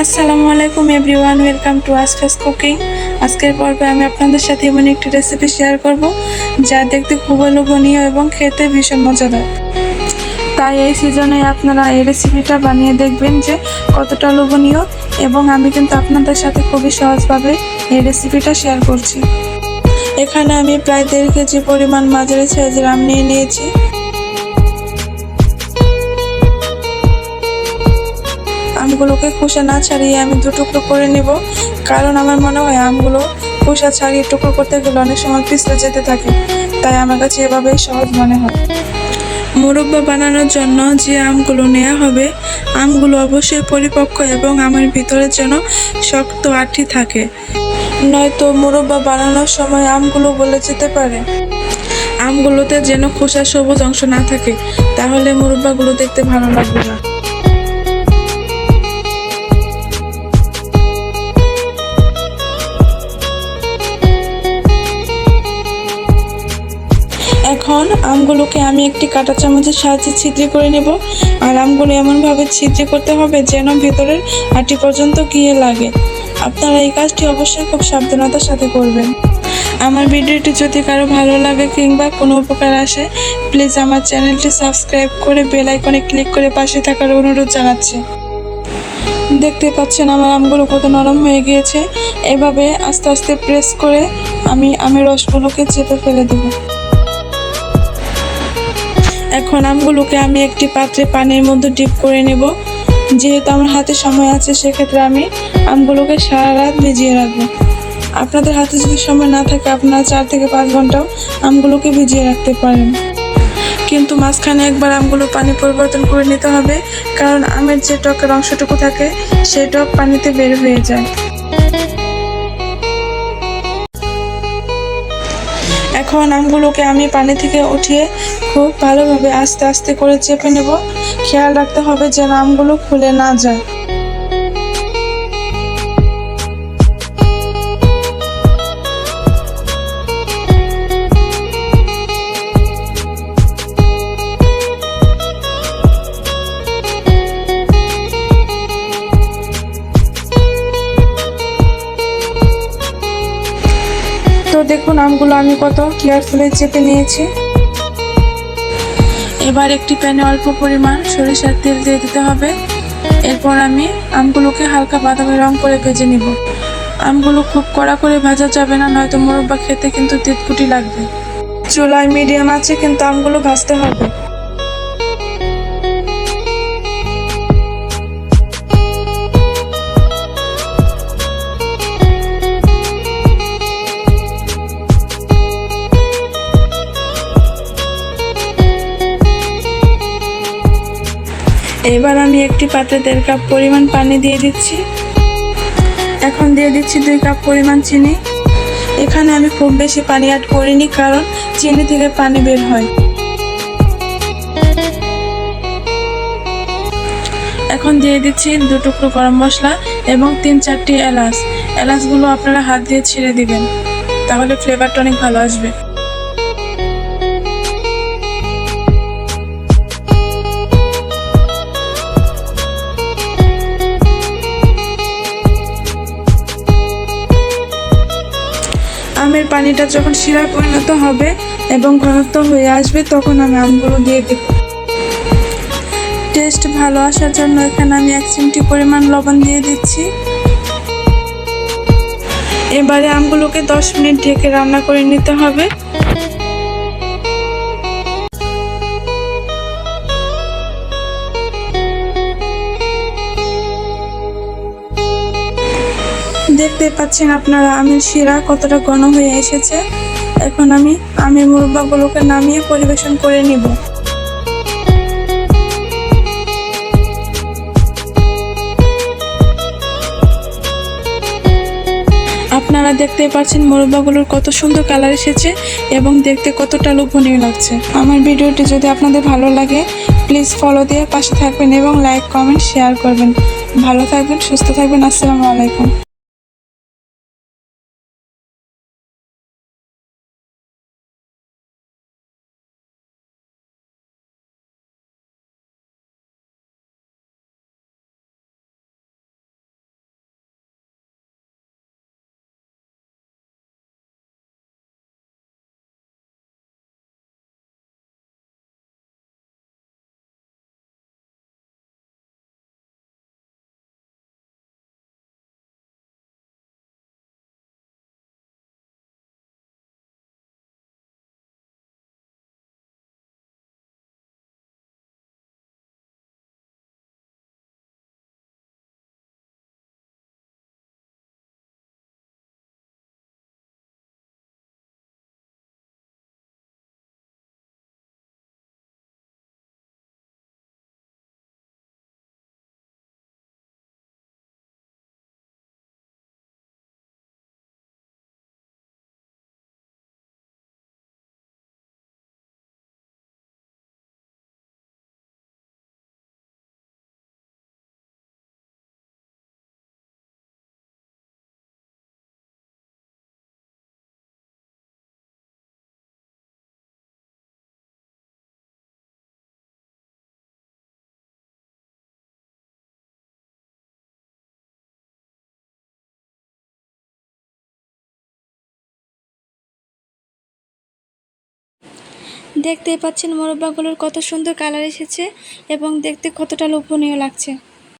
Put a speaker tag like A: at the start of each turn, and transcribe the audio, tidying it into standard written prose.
A: আসসালামু আলাইকুম everyone, welcome to আসফাস cooking. আজকের পর্বে আমি আপনাদের সাথে এমন একটি রেসিপি শেয়ার করব যা দেখতে খুবই লোভনীয় এবং খেতে ভীষণ মজাদার। তাই এই সিজনে আপনারা এই রেসিপিটা বানিয়ে দেখবেন যে কতটা লোভনীয়, এবং আমি কিন্তু আপনাদের সাথে খুবই সহজভাবে এই রেসিপিটা শেয়ার করছি। এখানে আমি প্রায় 1.5 কেজি পরিমাণ মাঝারি সাইজের আম নিয়ে নিয়েছি। আমগুলোকে খোসা না ছাড়িয়ে আমি 2 টুকরো করে নেব, কারণ আমার মনে হয় আমগুলো খোসা ছাড়িয়ে টুকরো করতে গেলে অনেক সময় পিছলে যেতে থাকে, তাই আমার কাছে এভাবেই সহজ মনে হয়। মুরব্বা বানানোর জন্য যে আমগুলো নেওয়া হবে, আমগুলো অবশ্যই পরিপক্ক এবং আমের ভিতরে যেন শক্ত আঁটি থাকে, নয়তো মুরব্বা বানানোর সময় আমগুলো গলে যেতে পারে। আমগুলোতে যেন খোসা সবুজ অংশ না থাকে, তাহলে মুরব্বাগুলো দেখতে ভালো লাগবে না। এখন আমগুলোকে আমি একটি কাঁটা চামচের সাহায্যে ছিদ্র করে নেব, আর আমগুলো এমনভাবে ছিদ্র করতে হবে যেন ভেতরের আটি পর্যন্ত গিয়ে লাগে। আপনারা এই কাজটি অবশ্যই খুব সাবধানতার সাথে করবেন। আমার ভিডিওটি যদি কারো ভালো লাগে কিংবা কোনো উপকার আসে, প্লিজ আমার চ্যানেলটি সাবস্ক্রাইব করে বেল আইকনে ক্লিক করে পাশে থাকার অনুরোধ জানাচ্ছি। দেখতে পাচ্ছেন আমার আমগুলো কত নরম হয়ে গিয়েছে। এভাবে আস্তে আস্তে প্রেস করে আমি আমের রসগুলোকে চেপে ফেলে দেব। এখন আমগুলোকে আমি একটি পাত্রে পানির মধ্যে ডিপ করে নেব। যেহেতু আমার হাতে সময় আছে, সেক্ষেত্রে আমি আমগুলোকে সারা রাত ভিজিয়ে রাখবো। আপনাদের হাতে যদি সময় না থাকে, আপনারা 4 থেকে 5 ঘন্টাও আমগুলোকে ভিজিয়ে রাখতে পারেন, কিন্তু মাঝখানে একবার আমগুলো পানি পরিবর্তন করে নিতে হবে, কারণ আমের যে টকের অংশটুকু থাকে সেই টক পানিতে বের হয়ে যায়। এখন আমগুলোকে আমি পানি থেকে উঠিয়ে খুব ভালোভাবে আস্তে আস্তে করে চেপে নেব। খেয়াল রাখতে হবে যেন আমগুলো খুলে না যায়। তো দেখুন, আমগুলো আমি কত কেয়ারফুলি চেপে নিয়েছি। এবার একটি প্যানে অল্প পরিমাণ সরিষার তেল দিয়ে দিতে হবে। এরপর আমি আমগুলোকে হালকা বাদামি রং করে ভেজে নিব। আমগুলো খুব কড়া করে ভাজা যাবে না, নয়তো মুরব্বা খেতে কিন্তু তিতকুটি লাগবে। চুলায় মিডিয়াম আছে কিন্তু আমগুলো ভাজতে হবে। এবার আমি একটি পাত্রে 1.5 কাপ পরিমাণ পানি দিয়ে দিচ্ছি। এখন দিয়ে দিচ্ছি 2 কাপ পরিমাণ চিনি। এখানে আমি খুব বেশি পানি অ্যাড করিনি, কারণ চিনি থেকে পানি বের হয়। এখন দিয়ে দিচ্ছি 2 টুকরো গরম মশলা এবং 3-4টি এলাচ। এলাচগুলো আপনারা হাত দিয়ে ছিঁড়ে দিবেন, তাহলে ফ্লেভারটা অনেক ভালো আসবে। আমের পানিটা যখন শিরায় পরিণত হবে এবং ঘনত্ব হয়ে আসবে, তখন আমি আমগুলো দিয়ে দেব। টেস্ট ভালো আসার জন্য এখানে আমি 1 চিমটি পরিমাণ লবণ দিয়ে দিচ্ছি। এবারে আমগুলোকে 10 মিনিট ঢেকে রান্না করে নিতে হবে। দেখতে পাচ্ছেন আপনারা আমের শিরা কতটা ঘন হয়ে এসেছে। এখন আমি আমের মুরব্বাগুলোকে নামিয়ে পরিবেশন করে নিব। আপনারা দেখতে পাচ্ছেন মুরব্বাগুলোর কত সুন্দর কালার এসেছে এবং দেখতে কতটা লোভনীয় লাগছে। আমার ভিডিওটি যদি আপনাদের ভালো লাগে, প্লিজ ফলো দিয়ে পাশে থাকবেন এবং লাইক, কমেন্ট, শেয়ার করবেন। ভালো থাকবেন, সুস্থ থাকবেন। আসসালামু আলাইকুম।
B: দেখতেই পাচ্ছেন মোরব্বাগুলোর কত সুন্দর কালার এসেছে এবং দেখতে কতটা লোভনীয় লাগছে।